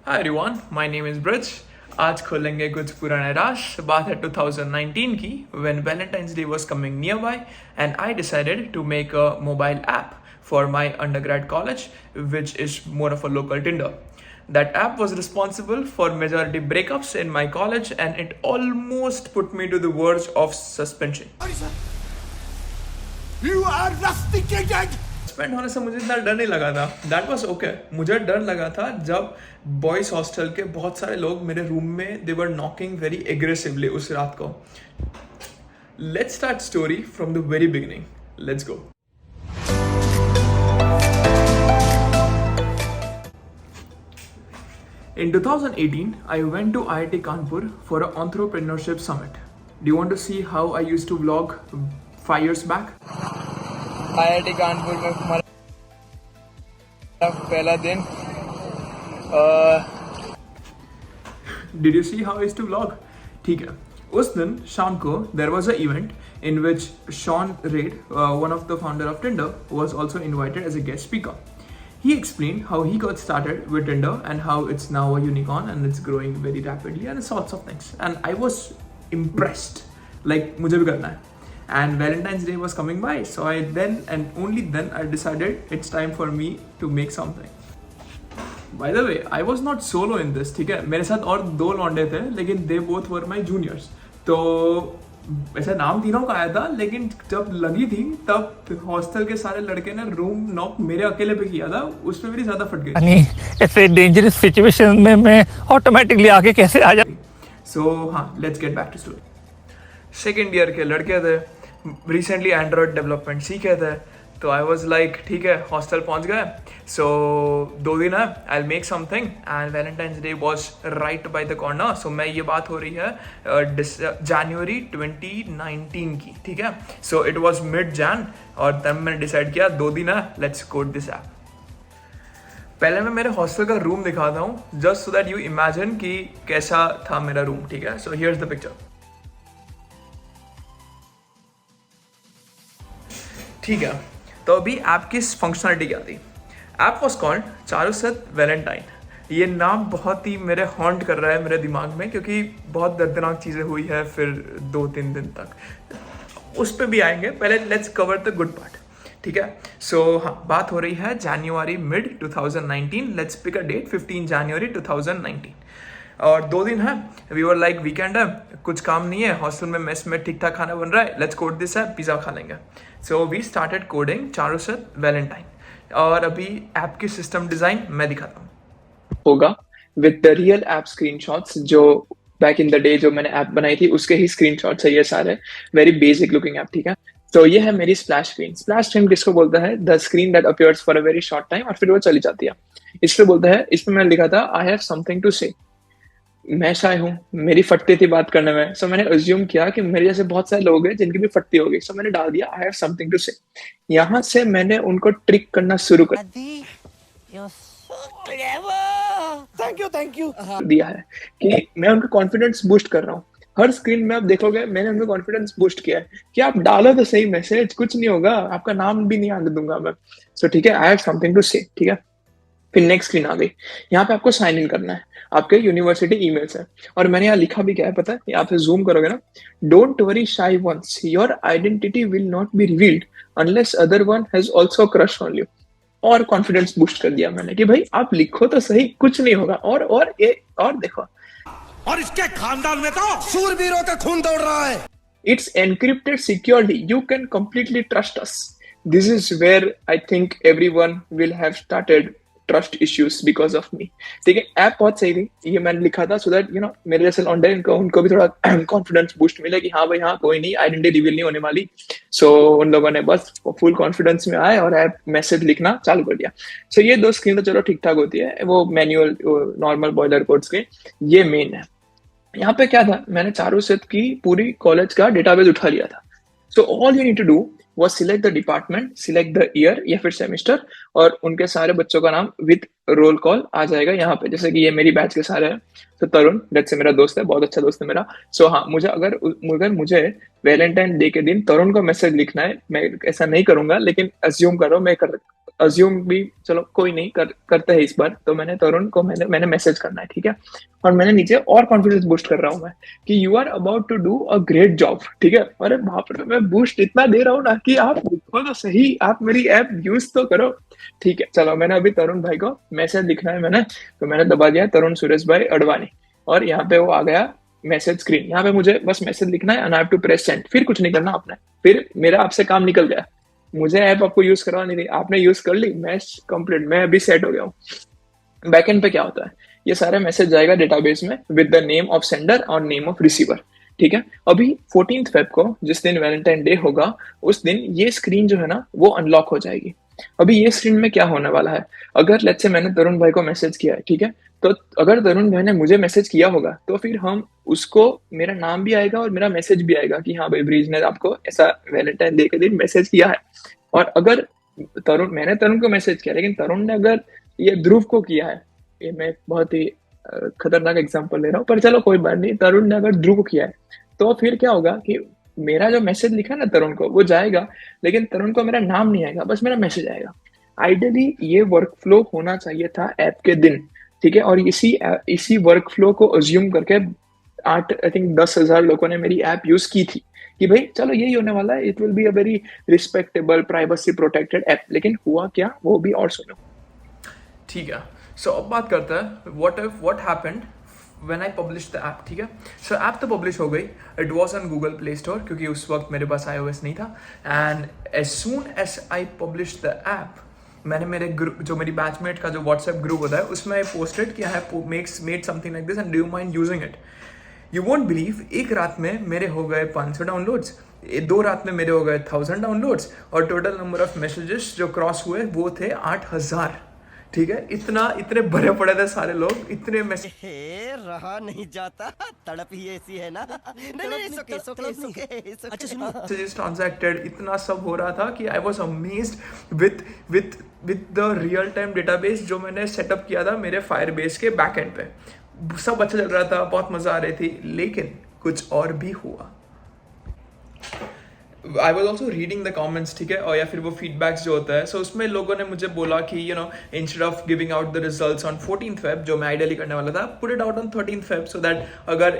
Hi everyone, my name is Brij. आज खोलेंगे कुछ पुराने राज. बात है 2019 की, when Valentine's Day was coming nearby, and I decided to make a mobile app for my undergrad college, which is more of a local Tinder. That app was responsible for majority breakups in my college, and it almost put me to the verge of suspension. You are rusticated! Suspend होने से मुझे इतना डर नहीं लगा था. That was okay. मुझे डर लगा था जब बॉयज हॉस्टल के बहुत सारे लोग मेरे रूम में दे वर नॉकिंग वेरी एग्रेसिवली उस रात को. Let's start story from the very beginning. Let's go. In 2018, I went to IIT Kanpur for an entrepreneurship summit. Do you want to see how I used to vlog 5 years back? IIT Kanpur में हमारा पहला दिन. Did you see how I used to vlog? ठीक है. उस दिन शाम को there was an event in which Sean Reid, one of the founder of Tinder, was also invited as a guest speaker. He explained how he got started with Tinder and how it's now a unicorn and it's growing very rapidly and sorts of things. And I was impressed. Like मुझे भी करना है. And Valentine's Day was coming by, so I then and only then I decided it's time for me to make something. By the way, I was not solo in this. ठीक है, मेरे साथ और 2 लौंडे थे, लेकिन they both were my juniors. तो ऐसा नाम तीनों का आया था, लेकिन जब लगी थी तब हॉस्टल के सारे लड़के ने रूम नॉक मेरे अकेले पे किया था. उसमें मेरी ज्यादा फट गई. यानी ऐसे डेंजरस सिचुएशन में मैं ऑटोमेटिकली आगे कैसे आ जा. सो हाँ, let's get back to story. Second year के लड़के थे, रिसेंटली एंड्रॉयड डेवलपमेंट सीखे थे. तो आई वॉज लाइक ठीक है, हॉस्टल पहुंच गए. सो 2 दिन है, I make something. And Valentine's day was right by the corner. So मैं ये बात हो रही है जनवरी 2019 की. ठीक है. So it was mid Jain और तब मैंने डिसाइड किया 2 दिन है, लेट्स कोड दिस ऐप. पहले मैं मेरे हॉस्टल का रूम दिखाता हूँ, just so that you imagine कि कैसा था मेरा रूम. ठीक है. So here's the picture. ठीक है. तो अभी ऐप की फंक्शनलिटी क्या थी. App was called Charusat Valentine. ये नाम बहुत ही मेरे हॉन्ट कर रहा है मेरे दिमाग में, क्योंकि बहुत दर्दनाक चीज़ें हुई है फिर 2-3 दिन तक. उस पर भी आएंगे. पहले let's cover the good part. ठीक है. सो हाँ, बात हो रही है जनवरी mid 2019. Let's pick a date 15 January 2019. और 2 दिन है. वी वर लाइक वीकेंड है, कुछ काम नहीं है, हॉस्टल में मेस में ठीक ठाक खाना बन रहा है, लेट्स कोड दिस है, पिज़्ज़ा खा लेंगे. So we started coding Charusat Valentine. और अभी ऐप की सिस्टम डिज़ाइन मैं दिखाता हूँ. होगा with the real app screenshots. जो बैक इन द डे जो मैंने ऐप बनाई थी उसके ही स्क्रीनशॉट्स है ये सारे. Very basic looking app. ठीक है. तो ये है मेरी स्प्लैश स्क्रीन. स्प्लैश स्क्रीन किसको बोलता है? The screen that appears for a very short time और फिर वो चली जाती है. इसको बोलता है. इसमें मैंने लिखा था आई हैव समथिंग टू से. मैं शाय हूँ, मेरी फटती थी बात करने में. सो मैंने अज्यूम किया कि मेरे जैसे बहुत सारे लोग हैं जिनकी भी फटती होगी. सो मैंने डाल दिया आई हैव समथिंग टू से. यहाँ से मैंने उनको ट्रिक करना शुरू कर Thank you. दिया है कि मैं उनका कॉन्फिडेंस बूस्ट कर रहा हूँ. हर स्क्रीन में आप देखोगे मैंने उनका कॉन्फिडेंस बूस्ट किया है कि आप डालो तो सही मैसेज, कुछ नहीं होगा, आपका नाम भी नहीं आने दूंगा मैं. सो ठीक है, आई हैव समथिंग टू से. ठीक है. फिर नेक्स्ट स्क्रीन आ गई. यहाँ पे आपको साइन इन करना है. आपके यूनिवर्सिटी ईमेल्स है और मैंने यहाँ लिखा भी क्या है पता है? यहाँ पे जूम करोगे ना, don't worry shy ones, your identity will not be revealed unless other one has also crush on you. और कॉन्फिडेंस बूस्ट कर दिया मैंने कि भाई आप लिखो तो सही, कुछ नहीं होगा. और देखो, और इसके खानदान में तो सूरवीरों का खून दौड़ रहा है. it's encrypted securely, you can completely trust us. This is where I think everyone will have started trust issues because of me. ठीक है. ऐप बहुत सही थी, ये मैंने लिखा था सो दैट यू नो मेरे जैसे लॉन्डे उनको भी थोड़ा कॉन्फिडेंस बूस्ट मिले कि हाँ भाई हाँ कोई नहीं, आइडेंटिटी रिवील नहीं होने वाली. सो उन लोगों ने बस फुल कॉन्फिडेंस में आए और ऐप मैसेज लिखना चालू कर दिया. सो ये 2 स्क्रीन तो चलो ठीक ठाक होती है, वो मैनुअल नॉर्मल बॉयलर कोड्स के. ये मेन है. यहाँ पे क्या था, मैंने चारुसत की पूरी कॉलेज का डेटाबेस उठा लिया था. So all you need to do वो select the department, select the year या फिर सेमेस्टर, और उनके सारे बच्चों का नाम विद रोल कॉल आ जाएगा यहाँ पे. जैसे कि ये मेरी बैच के सारे हैं. तो तरुण जैसे से मेरा दोस्त है, बहुत अच्छा दोस्त है मेरा. सो हाँ, मुझे वैलेंटाइन डे के दिन तरुण को मैसेज लिखना है, मैं ऐसा नहीं करूंगा लेकिन अज्यूम करो मैं अज्यूम भी चलो कोई नहीं करते हैं इस बार, तो मैंने तरुण को मैंने मैसेज करना है, ठीक है। और मैंने नीचे और कॉन्फिडेंस बूस्ट कर रहा हूँ मैं कि you are about to do a great job, ठीक है। अरे बाप रे, मैं बूस्ट इतना दे रहा हूँ ना कि आप देखो तो सही, आप मेरी ऐप यूज तो करो, ठीक है। चलो मैंने अभी तरुण भाई को मैसेज लिखना है मैंने, तो मैंने दबा दिया तरुण सुरेश भाई अडवाणी, और यहाँ पे वो आ गया मैसेज स्क्रीन। यहाँ पे मुझे बस मैसेज लिखना है and I have to press send, फिर कुछ नहीं करना आपने, फिर मेरा आपसे काम निकल गया। मुझे ऐप आपको यूज करवानी थी, आपने यूज कर ली, मैं कंप्लीट, मैं अभी सेट हो गया हूँ। बैकएंड पे क्या होता है, ये सारे मैसेज जाएगा डेटाबेस में with the name of sender और नेम ऑफ रिसीवर, ठीक है। अभी 14 फेब को जिस दिन वैलेंटाइन डे होगा, उस दिन ये स्क्रीन जो है ना वो अनलॉक हो जाएगी। अभी ये स्क्रीन में क्या होने वाला है, अगर लेट्स से मैंने तरुण भाई को मैसेज किया है, ठीक है, तो अगर तरुण भाई ने मुझे मैसेज किया होगा तो फिर हम उसको, मेरा नाम भी आएगा और मेरा मैसेज भी आएगा कि हाँ भाई ब्रीज ने आपको ऐसा वैलेंटाइन डे के दिन मैसेज किया है। और अगर मैंने तरुण को मैसेज किया, लेकिन तरुण ने अगर ये ध्रुव को किया है, ये मैं बहुत ही खतरनाक एग्जांपल ले रहा हूँ, पर चलो कोई बात नहीं, तरुण ने अगर ध्रुव को किया है, तो फिर क्या होगा कि मेरा जो मैसेज लिखा ना तरुण को वो जाएगा, लेकिन तरुण को मेरा नाम नहीं आएगा, बस मेरा मैसेज आएगा। आइडियली ये वर्कफ्लो होना चाहिए था ऐप के दिन, ठीक है। और इसी वर्कफ्लो को अज्यूम करके 10,000 लोगों ने मेरी ऐप यूज की थी कि भाई चलो यही होने वाला है, it will be a very respectable privacy protected app. लेकिन हुआ क्या, वो भी और सुनो। ठीक है, सो अब बात करते हैं what happened when I publish the app, ठीक है। सो ऐप तो पब्लिश हो गई, it was on Google Play Store, क्योंकि उस वक्त मेरे पास iOS नहीं था। And as soon as I publish the app, मैंने मेरे ग्रुप, जो मेरी बैचमेट का जो व्हाट्सएप ग्रुप होता है, उसमें पोस्टेड कि I made something like this and do you mind using it. You won't believe, एक रात में मेरे हो गए 500 डाउनलोड्स, 2 रात में मेरे हो गए 1000 डाउनलोड्स, और टोटल नंबर ऑफ मैसेजेस जो क्रॉस हुए वो थे 8000, ठीक है। इतने भरे पड़े थे सारे लोग, इतने मैसेज रहा नहीं जाता, तड़प ही ऐसी है ना। मैसेजेस ट्रांजैक्टेड, इतना सब हो रहा था कि I was amazed with the real time database जो मैंने सेटअप किया था मेरे फायरबेस के बैकएंड पे। सब अच्छा चल रहा था, बहुत मजा आ रही थी, लेकिन कुछ और भी हुआ। I was also reading the comments, ठीक है, और या फिर वो फीडबैक्स जो होता है, सो उसमें लोगों ने मुझे बोला कि instead of giving out the results on 14th Feb, जो मैं आइडियली करने वाला था, put it out on 13th Feb, so that अगर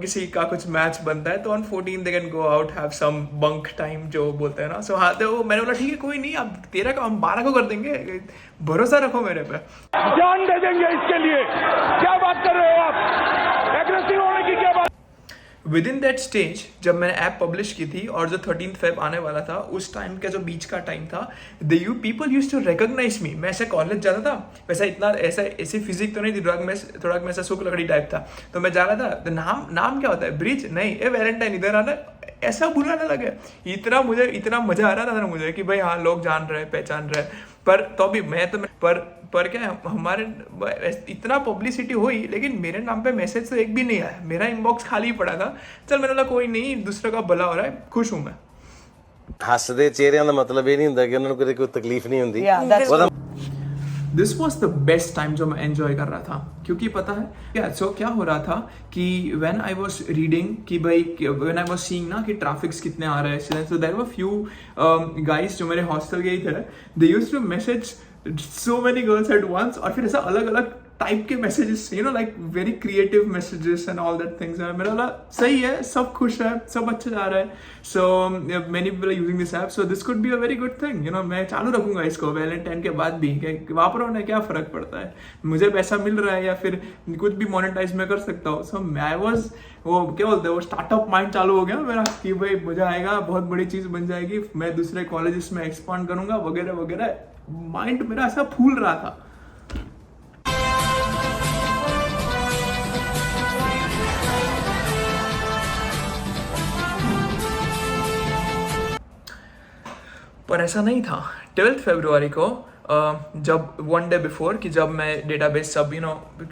किसी का कुछ मैच बनता है तो on 14 they can go out, have some bunk time जो बोलते हैं ना। सो हाँ, तो मैंने बोला ठीक है कोई नहीं, अब 13 का हम 12 को कर देंगे, भरोसा रखो मेरे पे, जान दे देंगे इसके लिए। क्या बात कर रहे हो आप, एग्रेसिव होने की क्या बात। विद इन दैट स्टेज जब मैंने ऐप पब्लिश की थी और जो 13th फेब आने वाला था, उस टाइम का जो बीच का टाइम था, पीपल यूज टू रिकॉग्नाइज मी। मैं ऐसे कॉलेज जाता था, वैसा इतना ऐसी फिजिक तो नहीं थी, थोड़ा मैं ऐसा सुख लकड़ी टाइप था, तो मैं जा रहा था, तो नाम क्या होता है, ब्रिज नहीं, ए वैलेंटाइन इधर आना, ऐसा बुलाने लगे। इतना मजा आ रहा था ना मुझे कि भाई हाँ लोग जान रहे, पहचान रहे। पर तो भी पर क्या हमारे इतना पब्लिसिटी हुई, लेकिन मेरे नाम पे मैसेज तो एक भी नहीं आया, मेरा इनबॉक्स खाली पड़ा था। चल मैंने बोला कोई नहीं, दूसरे का भला हो रहा है, खुश हूं मैं। हसदे चेहरिਆਂ ਦਾ ਮਤਲਬ ਇਹ ਨਹੀਂ ਹੁੰਦਾ ਕਿ ਉਹਨਾਂ ਨੂੰ ਕੋਈ ਤਕਲੀਫ ਨਹੀਂ ਹੁੰਦੀ। This was the best time जो मैं एंजॉय कर रहा था, क्योंकि पता है क्या, क्या हो रहा था कि व्हेन आई वॉज रीडिंग कि भाई व्हेन आई वॉज सीइंग ना कि ट्रैफिक्स कितने आ रहे हैं, so there were few guys जो मेरे हॉस्टल गए थे, they used to message so many girls at once, और फिर ऐसा अलग अलग टाइप के messages, like very creative messages and all that things. मेरा बोला सही है, सब खुश है, सब अच्छा जा रहा है, so many people are using this app, so this could be a very good thing. मैं चालू रखूंगा इसको वैलेंटाइन के बाद भी, वापरो ने क्या फर्क पड़ता है, मुझे पैसा मिल रहा है या फिर कुछ भी मोनेटाइज में कर सकता हूँ। सो मैं वॉज, वो क्या बोलते हैं, वो स्टार्टअप माइंड चालू हो गया मेरा कि भाई मजा आएगा, बहुत बड़ी चीज बन जाएगी, मैं दूसरे कॉलेजेस में एक्सपांड करूंगा वगैरह वगैरह। माइंड मेरा ऐसा फूल रहा था। पर ऐसा नहीं था। 12th फरवरी को जब 1 डे बिफोर कि जब मैं डेटाबेस सब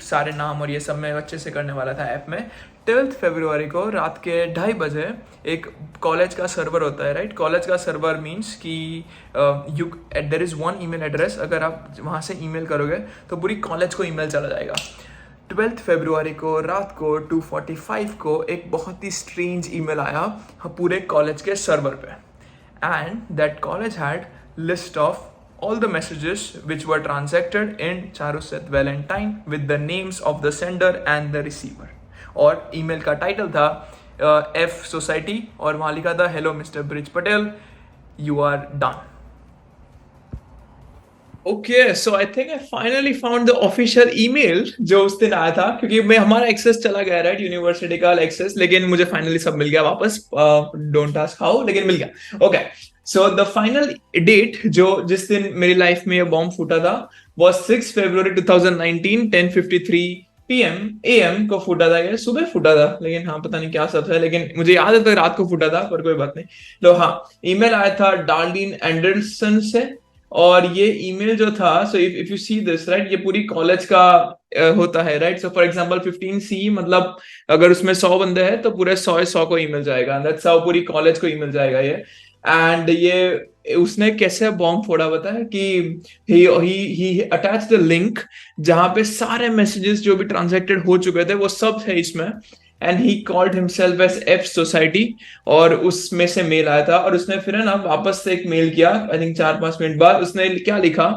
सारे नाम और ये सब मैं अच्छे से करने वाला था ऐप में, 12th फरवरी को रात के 2:30 बजे एक कॉलेज का सर्वर होता है, राइट। कॉलेज का सर्वर मीन्स कि there is one email address, अगर आप वहाँ से ईमेल करोगे तो पूरी कॉलेज को ईमेल चला जाएगा। 12th फरवरी को रात को 2:45 को एक बहुत ही स्ट्रेंज ईमेल आया पूरे कॉलेज के सर्वर पे, and that college had list of all the messages which were transacted in Charusat Valentine with the names of the sender and the receiver. और ईमेल का टाइटल था F Society और वहाँ लिखा था hello mister Brij Patel, you are done. Okay, so I think I finally found the official email जो उस दिन आया था, क्योंकि मैं हमारा एक्सेस चला गया राइट, यूनिवर्सिटी का एक्सेस, लेकिन मुझे फाइनली सब मिल गया वापस. डोंट आस्क हाउ, लेकिन मिल गया. Okay, so the final date जो जिस दिन मेरी लाइफ में ये बॉम्ब फूटा था was 6 February 2019 10:53 PM AM को फूटा था. ये सुबह फूटा था, लेकिन हाँ पता नहीं क्या सब है, लेकिन मुझे याद है तो रात को फूटा था, पर कोई बात नहीं. तो हाँ, ईमेल आया था डार्लिन एंडरसन से. और ये ईमेल जो था, सो if you see this right, ये पूरी कॉलेज का होता है right. So for example 15C, मतलब अगर उसमें 100 बंदे हैं तो पूरे 100 को ईमेल जाएगा. दैट्स हाउ पूरी कॉलेज को ईमेल जाएगा ये. एंड ये उसने कैसे बॉम्ब फोड़ा पता है कि ही अटैच द लिंक जहां पे सारे मैसेजेस जो भी ट्रांजैक्टेड हो चुके थे वो सब है इसमें. And he called himself as F Society, और उसमें से मेल आया था. और उसने फिर है ना वापस से एक मेल किया, आई थिंक 4-5 मिनट बाद. उसने क्या लिखा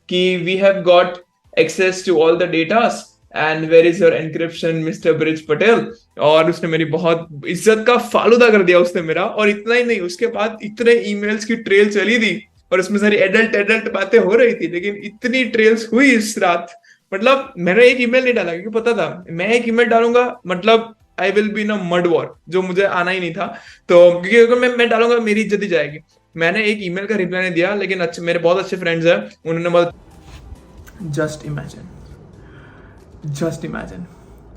कि we have got access to all the datas and where is your encryption mister Brij Patel. और उसने मेरी बहुत इज्जत का फालूदा कर दिया उसने मेरा. और इतना ही नहीं, उसके बाद इतने ईमेल्स की ट्रेल चली थी और उसमें सारी एडल्ट बातें हो रही थी, लेकिन इतनी ट्रेल्स हुई इस रात. मतलब मैंने एक ईमेल नहीं डाला क्योंकि पता था मैं एक ईमेल डालूंगा मतलब I will be in a mud war, जो मुझे आना ही नहीं था. तो क्योंकि अगर मैं डालूंगा मेरी इज्जत ही जाएगी. मैंने एक ईमेल का रिप्लाई नहीं दिया, लेकिन अच्छे मेरे बहुत अच्छे फ्रेंड्स हैं, उन्होंने बोला जस्ट इमेजिन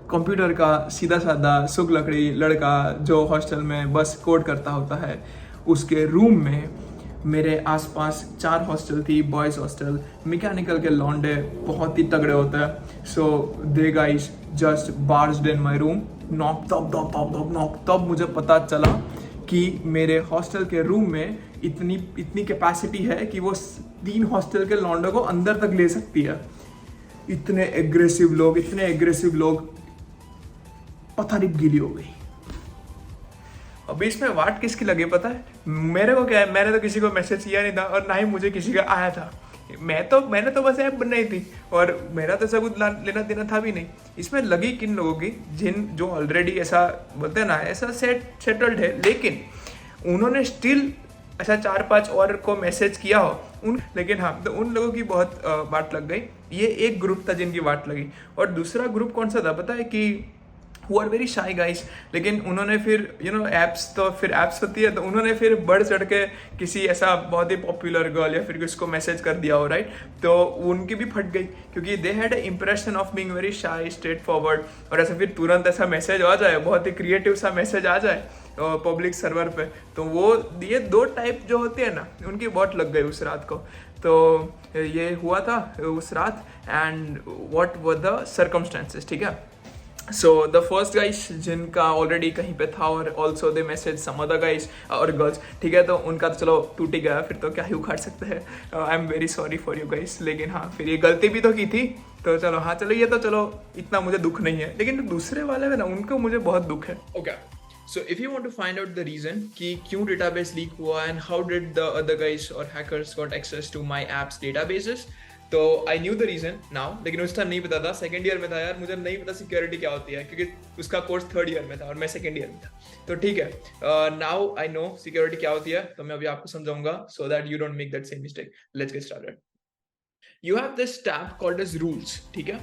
कंप्यूटर का सीधा साधा सुख लकड़ी लड़का जो हॉस्टल में बस कोड करता होता है, उसके रूम में मेरे आसपास 4 हॉस्टल थी, बॉयज हॉस्टल. मैकेनिकल के लौंडे बहुत ही तगड़े होते हैं. So they guys just barged in my room, knock तब मुझे पता चला कि मेरे हॉस्टल के रूम में इतनी कैपेसिटी है कि वो 3 हॉस्टल के लौंडों को अंदर तक ले सकती है. इतने एग्रेसिव लोग, पता नहीं गिली हो गई. अभी इसमें वाट किसकी लगी पता है? मेरे को क्या है, मैंने तो किसी को मैसेज किया नहीं था और ना ही मुझे किसी का आया था. मैंने तो बस ऐप बनाई थी और मेरा तो सब कुछ लेना देना था भी नहीं. इसमें लगी किन लोगों की जो ऑलरेडी ऐसा बोलते हैं ना, ऐसा सेटल्ड है, लेकिन उन्होंने स्टिल ऐसा 4-5 और को मैसेज किया हो लेकिन हाँ, तो उन लोगों की बहुत बात लग गई. ये एक ग्रुप था जिनकी बात लगी. और दूसरा ग्रुप कौन सा था पता है कि who are very shy guys, लेकिन उन्होंने फिर एप्स होती है, तो उन्होंने फिर बढ़ चढ़ के किसी ऐसा बहुत ही पॉपुलर गर्ल या फिर किसको मैसेज कर दिया हो राइट. तो उनकी भी फट गई क्योंकि they had a impression of being very shy, straight forward. और ऐसा फिर तुरंत ऐसा मैसेज आ जाए, बहुत ही क्रिएटिव सा मैसेज आ जाए पब्लिक सर्वर पे, तो वो ये 2 टाइप जो होते हैं ना, उनकी बहुत लग गई उस रात को. तो ये हुआ था उस रात. And what were the circumstances, ठीक है. सो द फर्स्ट गाइस जिनका ऑलरेडी कहीं पे था, और also they message some other guys और गर्ल्स, ठीक है. तो उनका तो चलो टूट ही गया, फिर तो क्या ही उखाड़ सकते हैं. I am very sorry for you guys. लेकिन हाँ, फिर ये गलती भी तो की थी, तो चलो हाँ चलो, ये तो चलो इतना मुझे दुख नहीं है, लेकिन दूसरे वाले में ना उनको मुझे बहुत दुख है. Okay, so if you want to find out the reason कि क्यों डेटाबेस लीक हुआ and how did the other guys और hackers got access to my apps databases, तो I knew the reason now, लेकिन उस टाइम नहीं पता था. सेकंड ईयर में था यार, मुझे नहीं पता सिक्योरिटी क्या होती है, क्योंकि उसका कोर्स 3rd ईयर में था और मैं 2nd ईयर में था. तो ठीक है, नाउ आई नो सिक्योरिटी क्या होती है, तो मैं अभी आपको समझाऊंगा so that you don't make that same mistake. Let's get started. You have this tab called as rules, ठीक है.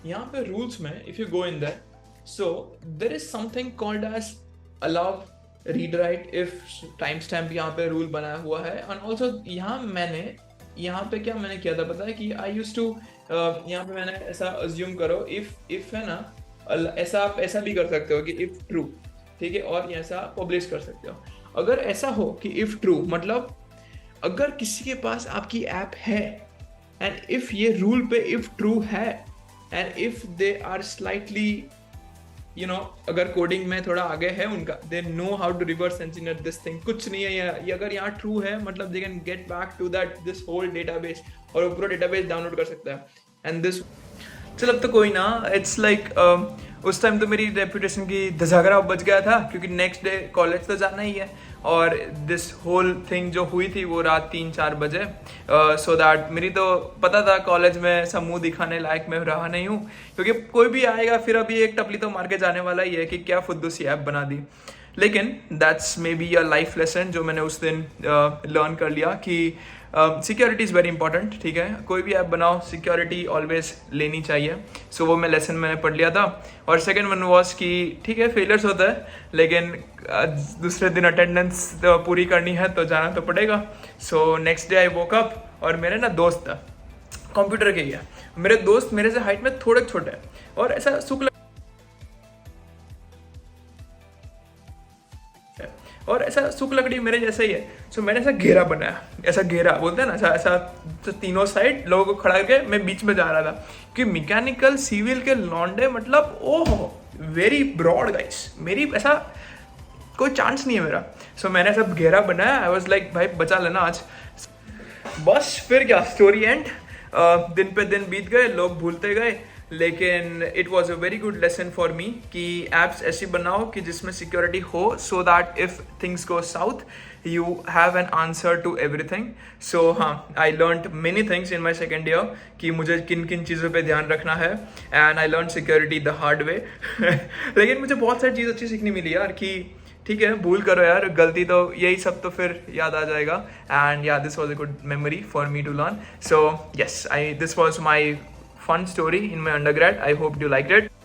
यहाँ पे रूल्स में if you go in there, so there is something called as allow read write if time stamp. यहाँ पे rule बनाया हुआ है. एंड ऑल्सो यहाँ पे क्या मैंने किया था पता है कि आई यूज्ड टू, यहाँ पे मैंने ऐसा अज्यूम करो इफ है ना, ऐसा आप ऐसा भी कर सकते हो कि इफ ट्रू, ठीक है, और ऐसा पब्लिश कर सकते हो. अगर ऐसा हो कि इफ ट्रू मतलब अगर किसी के पास आपकी ऐप है एंड इफ ये रूल पे इफ ट्रू है and if they are slightly अगर कोडिंग में थोड़ा आगे है उनका, they know how to reverse engineer this thing. कुछ नहीं है ये अगर यहाँ ट्रू है मतलब they can get back to that this whole database और वो पूरा डेटाबेस डाउनलोड कर सकता है. एंड दिस चल अब तो कोई ना, इट्स लाइक उस टाइम तो मेरी रेपुटेशन की धजागरा बच गया था, क्योंकि नेक्स्ट डे कॉलेज तो जाना ही है, और दिस होल थिंग जो हुई थी वो रात 3-4 बजे, सो दैट मेरी तो पता था कॉलेज में ऐसा मुंह दिखाने लायक मैं रहा नहीं हूँ, क्योंकि कोई भी आएगा फिर अभी एक टपली तो मार के जाने वाला ही है कि क्या फुद्दू सी ऐप बना दी। लेकिन that's may be a life lesson जो मैंने उस दिन लर्न कर लिया कि सिक्योरिटी इज़ वेरी इंपॉर्टेंट, ठीक है, कोई भी ऐप बनाओ सिक्योरिटी ऑलवेज लेनी चाहिए। सो वो मैं लेसन मैंने पढ़ लिया था। और सेकेंड वन वॉज कि ठीक है फेलियर्स होता है, लेकिन दूसरे दिन अटेंडेंस तो पूरी करनी है तो जाना तो पड़ेगा। So next day I woke up और मेरे ना दोस्त था कंप्यूटर के ही है, मेरे दोस्त मेरे से हाइट में थोड़े छोटे हैं और ऐसा सुख लकड़ी मेरे जैसा ही है। सो मैंने ऐसा घेरा बनाया, ऐसा घेरा बोलते हैं ना, ऐसा तो तीनों साइड लोगों को खड़ा करके मैं बीच में जा रहा था कि मैकेनिकल सिविल के लौंडे मतलब ओह वेरी ब्रॉड गाइस, मेरी ऐसा कोई चांस नहीं है मेरा। सो मैंने ऐसा घेरा बनाया, आई वाज लाइक भाई बचा लेना आज। बस फिर क्या स्टोरी एंड, दिन पे दिन बीत गए, लोग भूलते गए, लेकिन it was a very good lesson for me कि एप्स ऐसी बनाओ कि जिसमें सिक्योरिटी हो, so that if things go south you have an answer to everything. So हाँ, I learned many things in my second year कि मुझे किन किन चीज़ों पे ध्यान रखना है, and I learn security the hard way. लेकिन मुझे बहुत सारी चीज़ अच्छी सीखनी मिली यार कि ठीक है भूल करो यार, गलती तो यही सब तो फिर याद आ जाएगा। And yeah this was a good memory for me to learn. So yes, this was my fun story in my undergrad. I hope you liked it.